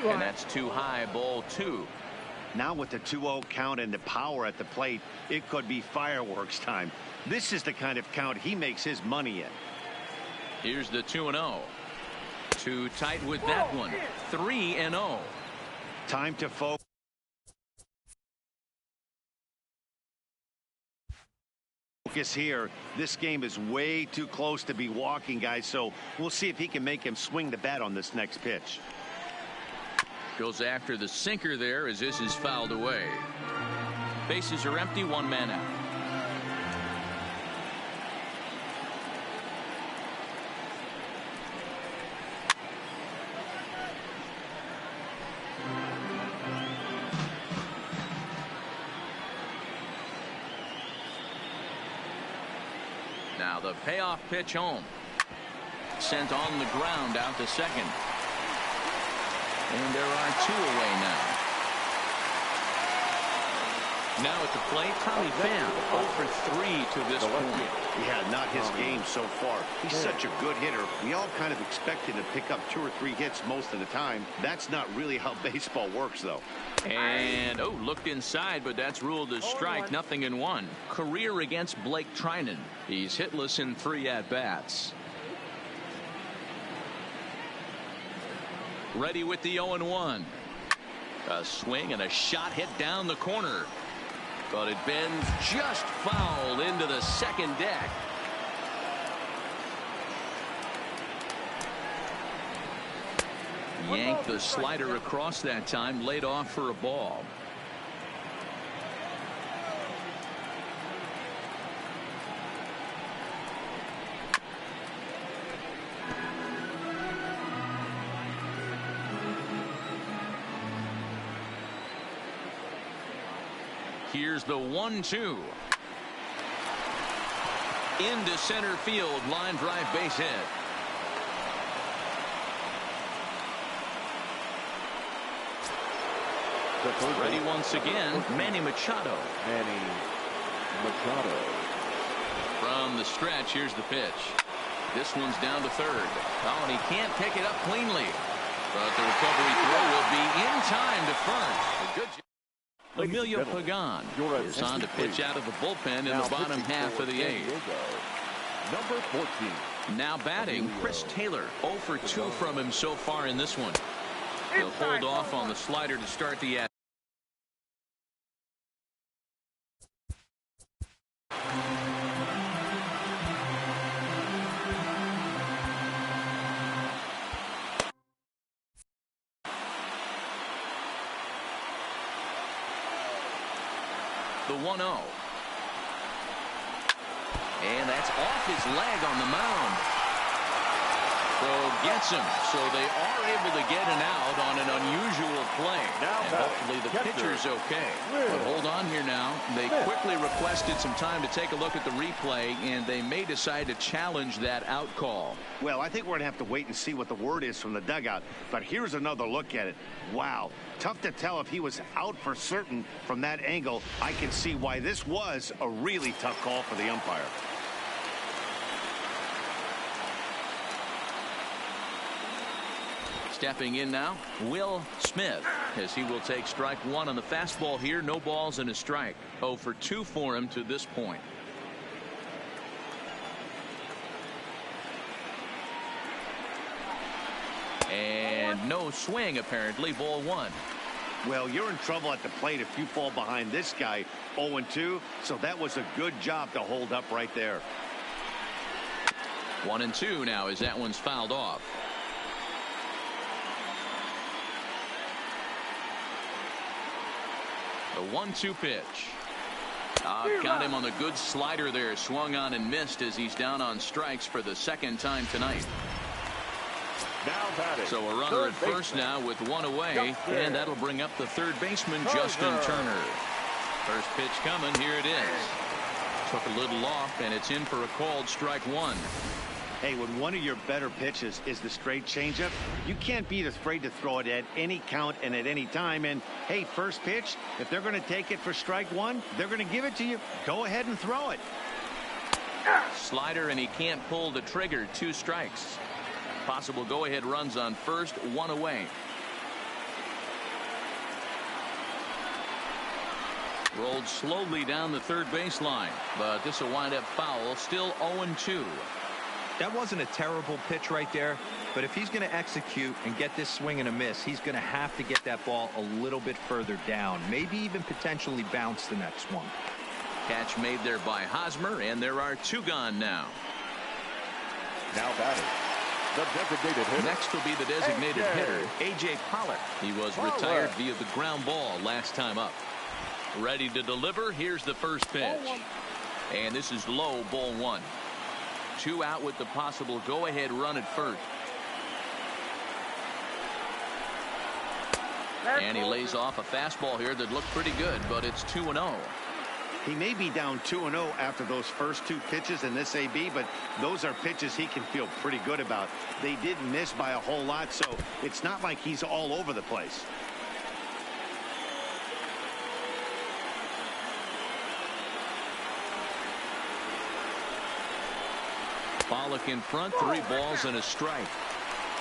Speaker 1: And that's too high, ball 2.
Speaker 4: Now with the 2-0 count and the power at the plate, it could be fireworks time. This is the kind of count he makes his money in.
Speaker 1: Here's the 2-0. Too tight with that one. 3-0.
Speaker 4: Time to focus here. This game is way too close to be walking, guys, so we'll see if he can make him swing the bat on this next pitch.
Speaker 1: Goes after the sinker there as this is fouled away. Bases are empty, 1 man out. Now the payoff pitch home. Sent on the ground out to second. And there are 2 away now. Now at the plate, Tommy Pham 0 for 3 to this point.
Speaker 4: Yeah, not his game so far. He's such a good hitter. We all kind of expect him to pick up 2 or 3 hits most of the time. That's not really how baseball works, though.
Speaker 1: And, looked inside, but that's ruled as strike. 0-1. Career against Blake Trinan. He's hitless in 3 at-bats. Ready with the 0-1. A swing and a shot hit down the corner. But it bends just foul into the second deck. Yanked the slider across that time, laid off for a ball. Here's the 1-2. Into center field, line drive base hit. Ready once again, Manny Machado.
Speaker 2: Manny Machado.
Speaker 1: From the stretch, here's the pitch. This one's down to third. Oh, and he can't pick it up cleanly. But the recovery throw will be in time to first. A good job. Emilio Pagan is on to pitch out of the bullpen in the bottom half of the eighth.
Speaker 2: Number 14.
Speaker 1: Now batting, Chris Taylor. 0 for 2 from him so far in this one. He'll hold off on the slider to start the at. The 1-0. And that's off his leg on the mound. So gets him. So they are able to get an out on an unusual play. And hopefully the pitcher's okay. But hold on here now. They quickly requested some time to take a look at the replay, and they may decide to challenge that out call.
Speaker 4: Well, I think we're going to have to wait and see what the word is from the dugout. But here's another look at it. Wow. Tough to tell if he was out for certain from that angle. I can see why this was a really tough call for the umpire.
Speaker 1: Stepping in now, Will Smith, as he will take strike one on the fastball here. No balls and a strike. 0 for 2 for him to this point. And no swing, apparently. Ball 1.
Speaker 4: Well, you're in trouble at the plate if you fall behind this guy 0-2. So that was a good job to hold up right there.
Speaker 1: 1-2 now as that one's fouled off. The 1-2 pitch. Got him on a good slider there. Swung on and missed as he's down on strikes for the second time tonight. So a runner at first now with one away, and that'll bring up the third baseman, Justin Turner. First pitch coming. Here it is. Took a little off, and it's in for a called strike one.
Speaker 4: Hey, when one of your better pitches is the straight changeup, you can't be afraid to throw it at any count and at any time. And hey, first pitch, if they're going to take it for strike one, they're going to give it to you. Go ahead and throw it.
Speaker 1: Slider, and he can't pull the trigger. 2 strikes. Possible go-ahead runs on first, 1 away. Rolled slowly down the third baseline, but this will wind up foul. Still 0-2.
Speaker 3: That wasn't a terrible pitch right there, but if he's going to execute and get this swing and a miss, he's going to have to get that ball a little bit further down, maybe even potentially bounce the next one.
Speaker 1: Catch made there by Hosmer, and there are 2 gone now.
Speaker 2: Now batting, the designated hitter.
Speaker 1: Next will be the designated hitter, A.J. Pollock. He was retired via the ground ball last time up. Ready to deliver. Here's the first pitch. And this is low, ball 1. 2 out with the possible go-ahead run at first. And he lays off a fastball here that looked pretty good, but it's 2-0.
Speaker 4: He may be down 2-0 after those first 2 pitches in this AB, but those are pitches he can feel pretty good about. They didn't miss by a whole lot, so it's not like he's all over the place.
Speaker 1: Pollock in front, 3 balls and a strike.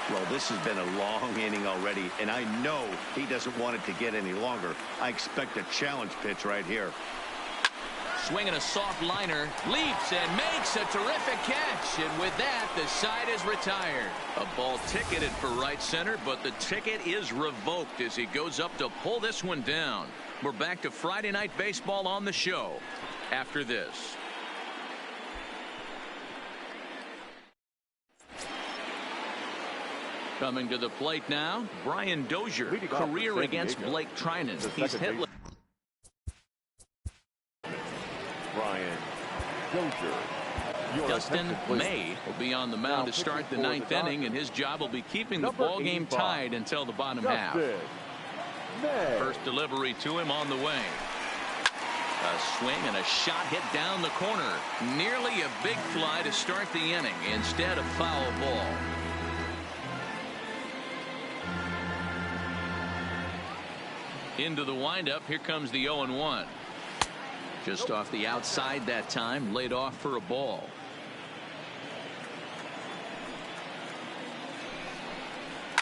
Speaker 4: Well, this has been a long inning already, and I know he doesn't want it to get any longer. I expect a challenge pitch right here.
Speaker 1: Swinging a soft liner, leaps and makes a terrific catch, and with that, the side is retired. A ball ticketed for right center, but the ticket is revoked as he goes up to pull this one down. We're back to Friday Night Baseball on the show after this. Coming to the plate now, Brian Dozier. Career against Blake Trinan. He's hitless.
Speaker 2: Brian Dozier.
Speaker 1: Dustin May will be on the mound to start the 9th inning, and his job will be keeping the ball game tied until the bottom half. First delivery to him on the way. A swing and a shot hit down the corner. Nearly a big fly to start the inning. Instead, a foul ball. Into the windup. Here comes the 0-1. Just off the outside that time. Laid off for a ball.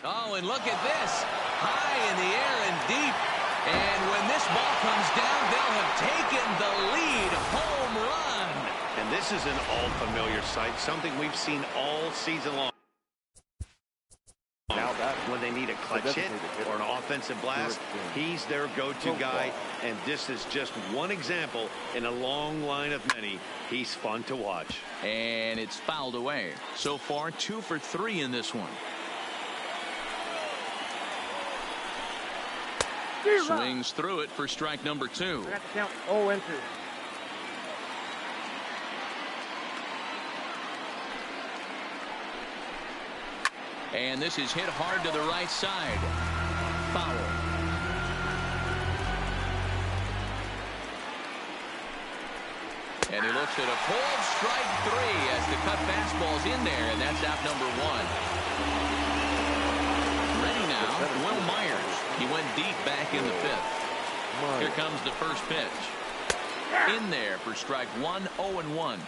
Speaker 1: Oh, and look at this. High in the air and deep. And when this ball comes down, they'll have taken the lead. Home run.
Speaker 4: And this is an all-familiar sight, something we've seen all season long. Now that when they need a clutch hit or an offensive blast, he's their go-to guy. And this is just one example in a long line of many. He's fun to watch.
Speaker 1: And it's fouled away. So far, 2 for 3 in this one. Swings through it for strike number 2. And this is hit hard to the right side. Foul. And he looks at a cold strike 3 as the cut fastball's in there, and that's out number 1. Ready now, Will Myers. He went deep back in the 5th. Here comes the first pitch. In there for strike 1, 0-1.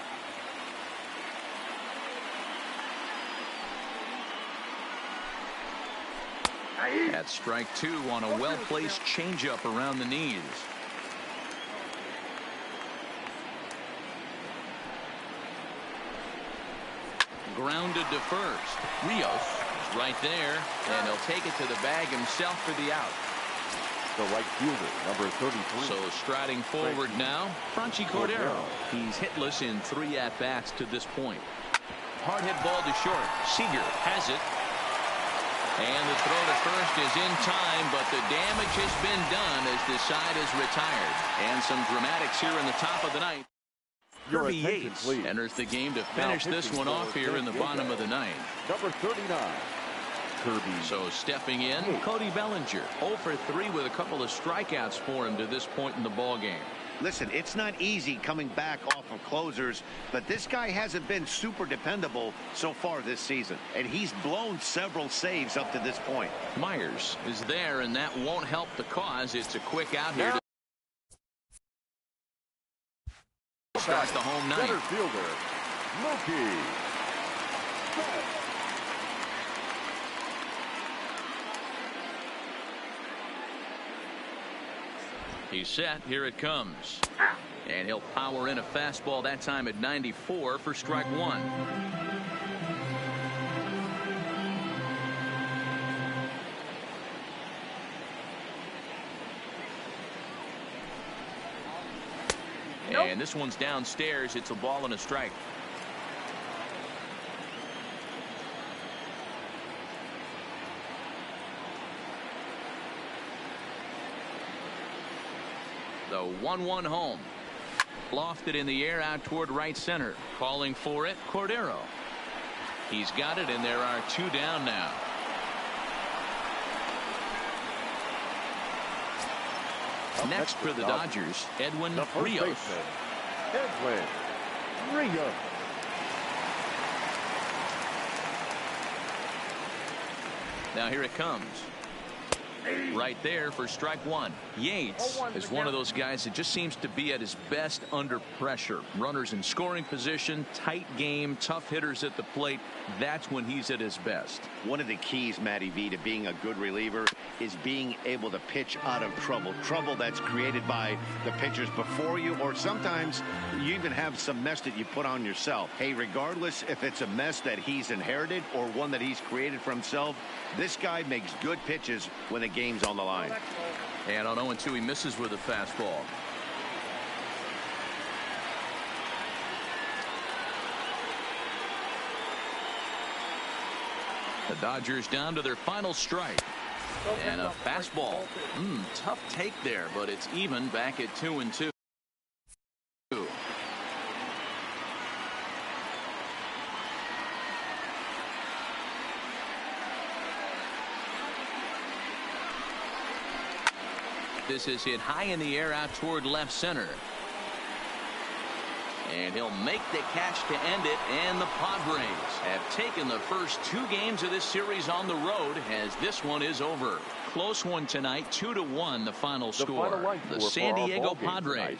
Speaker 1: That's strike 2 on a well-placed changeup around the knees. Grounded to first. Rios is right there, and he'll take it to the bag himself for the out.
Speaker 2: The right fielder, number 33.
Speaker 1: So striding forward now, Franchy Cordero. He's hitless in 3 at-bats to this point. Hard hit ball to short. Seager has it. And the throw to first is in time, but the damage has been done as the side is retired. And some dramatics here in the top of the ninth. Kirby Yates enters the game to finish this one off here in the bottom of the ninth.
Speaker 2: Number 39. Kirby.
Speaker 1: So stepping in, Cody Bellinger. 0 for 3 with a couple of strikeouts for him to this point in the ball game.
Speaker 4: Listen, it's not easy coming back off of closers, but this guy hasn't been super dependable so far this season, and he's blown several saves up to this point.
Speaker 1: Myers is there, and that won't help the cause. It's a quick out here to start the home ninth.
Speaker 2: Center fielder, Mookie.
Speaker 1: He's set. Here it comes. And he'll power in a fastball that time at 94 for strike 1. And this one's downstairs. It's a ball and a strike. The 1-1 home. Lofted in the air out toward right center. Calling for it, Cordero. He's got it, and there are 2 down now. Next for the Dodgers, Edwin Rios.
Speaker 2: Edwin Rios.
Speaker 1: Now here it comes. Right there for strike 1. Yates is one of those guys that just seems to be at his best under pressure. Runners in scoring position, tight game, tough hitters at the plate. That's when he's at his best.
Speaker 4: One of the keys, Matty V, to being a good reliever is being able to pitch out of trouble. Trouble that's created by the pitchers before you, or sometimes you even have some mess that you put on yourself. Hey, regardless if it's a mess that he's inherited or one that he's created for himself, this guy makes good pitches when the game's on the line.
Speaker 1: And on 0-2, he misses with a fastball. The Dodgers down to their final strike. And a fastball. Tough take there, but it's even back at 2-2. This is hit high in the air out toward left center. And he'll make the catch to end it, and the Padres have taken the first 2 games of this series on the road as this one is over. Close one tonight, 2-1 the final score. The San Diego Padres